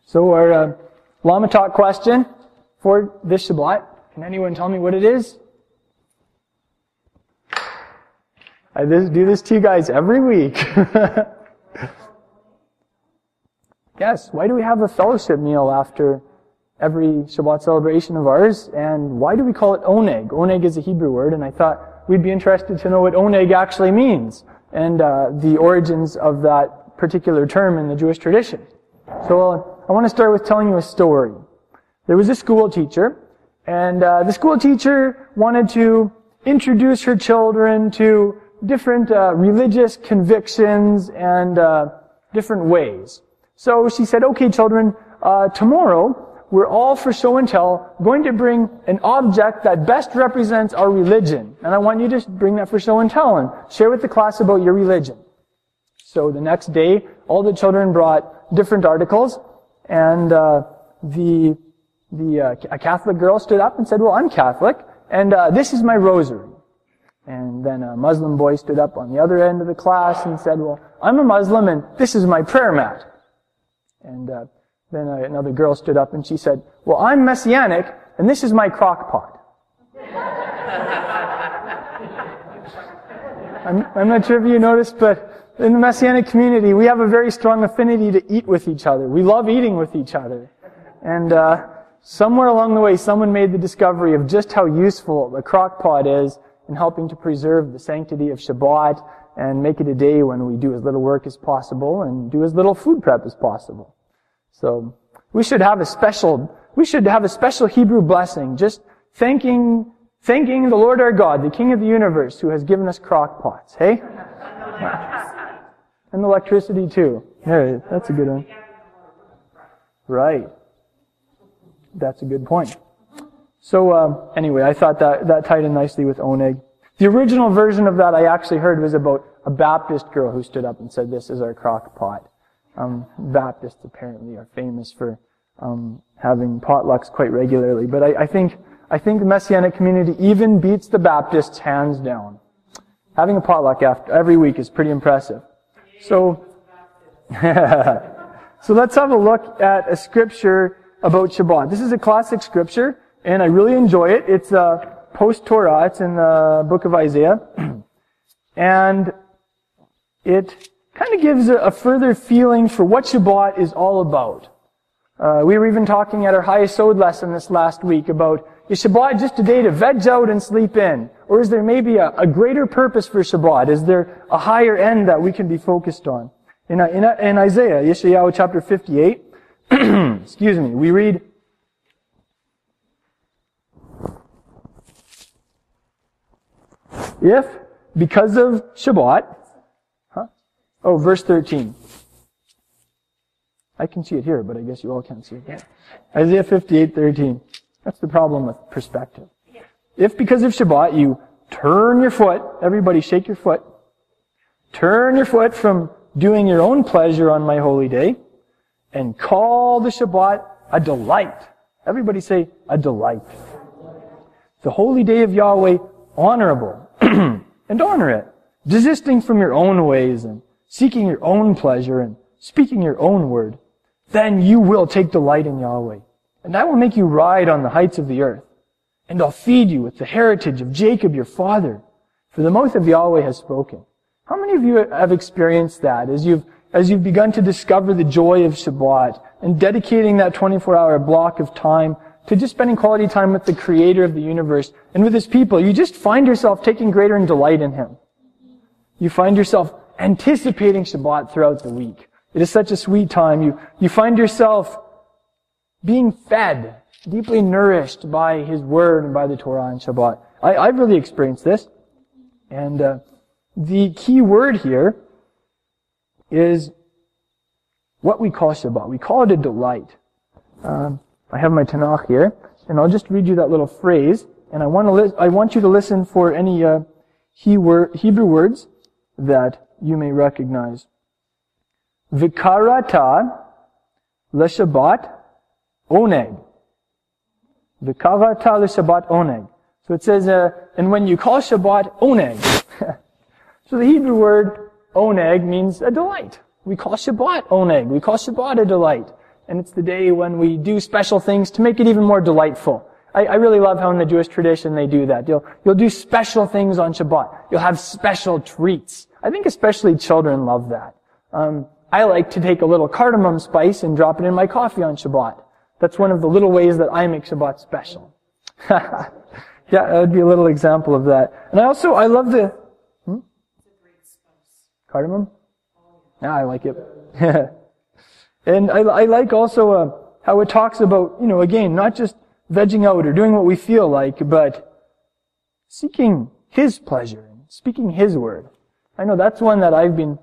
So our Lama talk question for this Shabbat, can anyone tell me what it is? I do this to you guys every week. Yes, why do we have a fellowship meal after every Shabbat celebration of ours? And why do we call it Oneg? Oneg is a Hebrew word, and I thought we'd be interested to know what Oneg actually means and the origins of that particular term in the Jewish tradition. So I want to start with telling you a story. There was a school teacher, and the school teacher wanted to introduce her children to different religious convictions and different ways. So she said, okay, children, tomorrow we're all for show and tell going to bring an object that best represents our religion. And I want you to bring that for show and tell and share with the class about your religion. So the next day, all the children brought different articles, and a Catholic girl stood up and said, well, I'm Catholic, and this is my rosary. And then a Muslim boy stood up on the other end of the class and said, well, I'm a Muslim, and this is my prayer mat. And then another girl stood up and she said, well, I'm Messianic, and this is my crock pot. I'm not sure if you noticed, but in the Messianic community, we have a very strong affinity to eat with each other. We love eating with each other. And somewhere along the way, someone made the discovery of just how useful the crock pot is in helping to preserve the sanctity of Shabbat and make it a day when we do as little work as possible and do as little food prep as possible. So we should have a special Hebrew blessing, just thanking the Lord our God, the King of the universe, who has given us crock pots, hey? And electricity too. Yeah, that's a good one. Right. That's a good point. So anyway, I thought that tied in nicely with Oneg. The original version of that I actually heard was about a Baptist girl who stood up and said, this is our crock pot. Baptists apparently are famous for having potlucks quite regularly, but I think the Messianic community even beats the Baptists hands down. Having a potluck every week is pretty impressive. So, so let's have a look at a scripture about Shabbat. This is a classic scripture, and I really enjoy it. It's post-Torah. It's in the book of Isaiah. And it kind of gives a further feeling for what Shabbat is all about. We were even talking at our highest Sod lesson this last week about, is Shabbat just a day to veg out and sleep in? Or is there maybe a greater purpose for Shabbat? Is there a higher end that we can be focused on? In Isaiah, Yeshayahu chapter 58, excuse me, we read, if, because of Shabbat, verse 13. I can see it here, but I guess you all can't see it there. Isaiah 58:13. That's the problem with perspective. If because of Shabbat you turn your foot, everybody shake your foot, turn your foot from doing your own pleasure on my holy day, and call the Shabbat a delight. Everybody say, a delight. The holy day of Yahweh honorable, and honor it, desisting from your own ways and seeking your own pleasure and speaking your own word. Then you will take delight in Yahweh, and I will make you ride on the heights of the earth, and I'll feed you with the heritage of Jacob your father, for the mouth of Yahweh has spoken. How many of you have experienced that as you've begun to discover the joy of Shabbat and dedicating that 24-hour block of time to just spending quality time with the Creator of the universe and with His people? You just find yourself taking greater delight in Him. You find yourself anticipating Shabbat throughout the week. It is such a sweet time. You find yourself being fed, deeply nourished by His Word and by the Torah and Shabbat. I've really experienced this. And the key word here is what we call Shabbat. We call it a delight. I have my Tanakh here, and I'll just read you that little phrase. And I want you to listen for any Hebrew words that you may recognize. Vikarata l'Shabbat Oneg. Vikarata l'Shabbat Oneg. So it says, and when you call Shabbat Oneg. So the Hebrew word Oneg means a delight. We call Shabbat Oneg. We call Shabbat a delight. And it's the day when we do special things to make it even more delightful. I really love how in the Jewish tradition they do that. You'll do special things on Shabbat. You'll have special treats. I think especially children love that. I like to take a little cardamom spice and drop it in my coffee on Shabbat. That's one of the little ways that I make Shabbat special. Yeah, that would be a little example of that. And I love the... Cardamom? Yeah, I like it. And I like also how it talks about, again, not just vegging out or doing what we feel like, but seeking His pleasure and speaking His word. I know that's one that I've been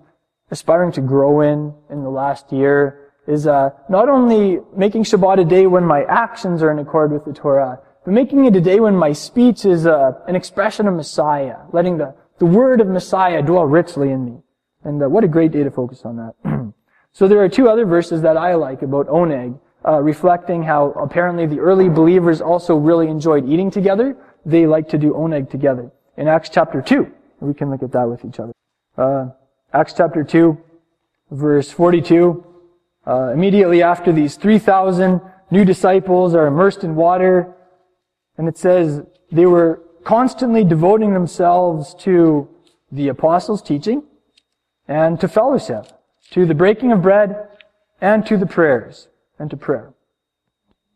aspiring to grow in the last year, is not only making Shabbat a day when my actions are in accord with the Torah, but making it a day when my speech is an expression of Messiah, letting the word of Messiah dwell richly in me. And what a great day to focus on that. So there are two other verses that I like about Oneg, reflecting how apparently the early believers also really enjoyed eating together. They like to do Oneg together. In Acts chapter 2, we can look at that with each other. Acts chapter 2, verse 42, immediately after these 3,000 new disciples are immersed in water, and it says they were constantly devoting themselves to the apostles' teaching and to fellowship, to the breaking of bread and to the prayers and to prayer.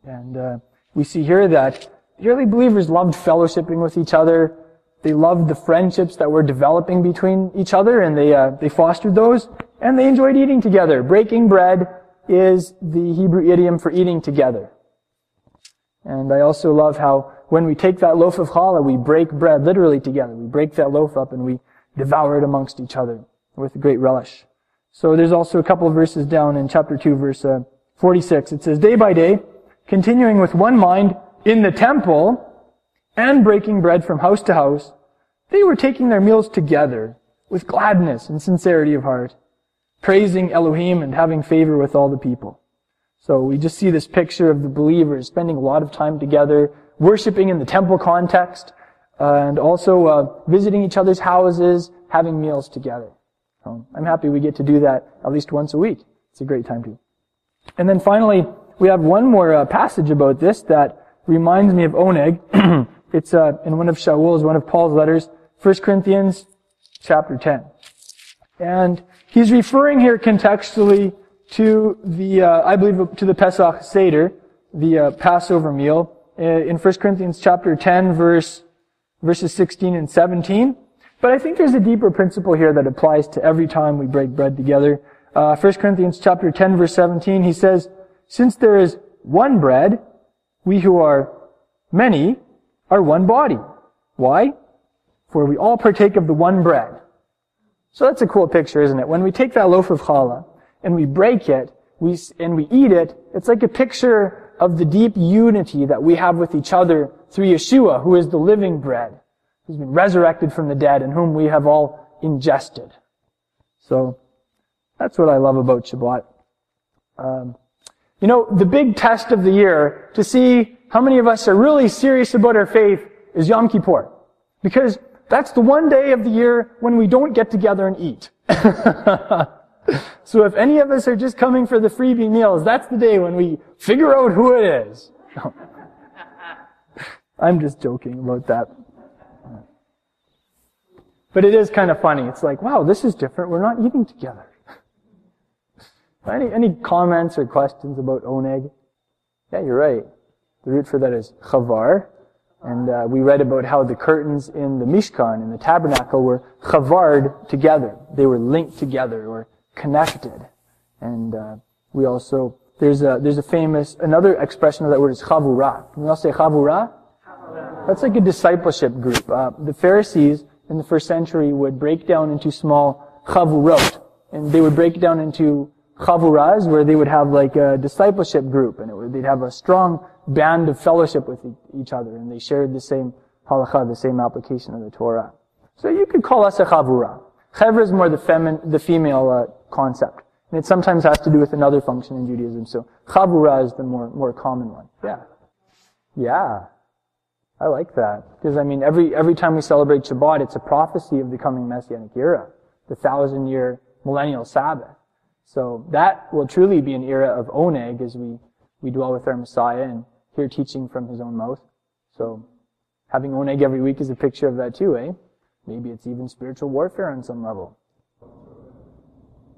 And we see here that the early believers loved fellowshipping with each other. They loved the friendships that were developing between each other, and they fostered those, and they enjoyed eating together. Breaking bread is the Hebrew idiom for eating together. And I also love how when we take that loaf of challah, we break bread literally together. We break that loaf up and we devour it amongst each other with great relish. So there's also a couple of verses down in chapter 2, verse 46. It says, day by day, continuing with one mind in the temple and breaking bread from house to house, they were taking their meals together with gladness and sincerity of heart, praising Elohim and having favor with all the people. So we just see this picture of the believers spending a lot of time together, worshiping in the temple context, and also visiting each other's houses, having meals together. So I'm happy we get to do that at least once a week. It's a great time to. And then finally, we have one more passage about this that reminds me of Oneg. It's in one of Shaul's, one of Paul's letters, 1 Corinthians chapter 10. And he's referring here contextually to the, I believe, to the Pesach Seder, the Passover meal, in 1 Corinthians chapter 10, verses 16 and 17. But I think there's a deeper principle here that applies to every time we break bread together. 1 Corinthians chapter 10, verse 17, he says, since there is one bread, we who are many are one body. Why? For we all partake of the one bread. So that's a cool picture, isn't it? When we take that loaf of challah and we break it, and we eat it, it's like a picture of the deep unity that we have with each other through Yeshua, who is the living bread, who's been resurrected from the dead and whom we have all ingested. So that's what I love about Shabbat. The big test of the year to see how many of us are really serious about our faith is Yom Kippur. Because that's the one day of the year when we don't get together and eat. So if any of us are just coming for the freebie meals, that's the day when we figure out who it is. I'm just joking about that. But it is kind of funny. It's like, wow, this is different. We're not eating together. Any comments or questions about Oneg? Yeah, you're right. The root for that is chavar. And we read about how the curtains in the Mishkan, in the tabernacle, were chavard together. They were linked together or connected. And we also, there's a famous, another expression of that word is chavurah. Can we all say chavurah? That's like a discipleship group. The Pharisees in the first century would break down into small chavurot. And they would break down into chavuras, where they would have like a discipleship group, and they'd have a strong band of fellowship with each other, and they shared the same halakha, the same application of the Torah. So you could call us a chavura. Chevra is more the female concept, and it sometimes has to do with another function in Judaism. So chavura is the more common one. Yeah, I like that, because every time we celebrate Shabbat, it's a prophecy of the coming Messianic era, the 1,000-year millennial Sabbath. So that will truly be an era of Oneg as we dwell with our Messiah and hear teaching from his own mouth. So having Oneg every week is a picture of that too, eh? Maybe it's even spiritual warfare on some level.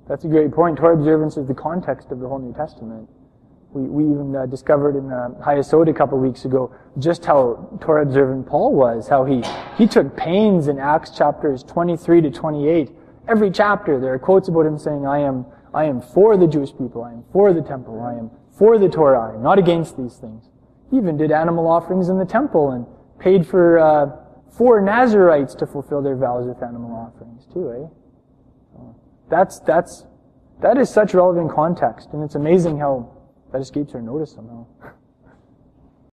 That's a great point. Torah observance is the context of the whole New Testament. We even discovered in Hayasod a couple of weeks ago just how Torah observant Paul was, how he took pains in Acts chapters 23 to 28. Every chapter there are quotes about him saying, I am for the Jewish people, I am for the temple, I am for the Torah, I am not against these things. He even did animal offerings in the temple and paid for 4 Nazarites to fulfill their vows with animal offerings too, eh? That is such relevant context, and it's amazing how that escapes our notice somehow.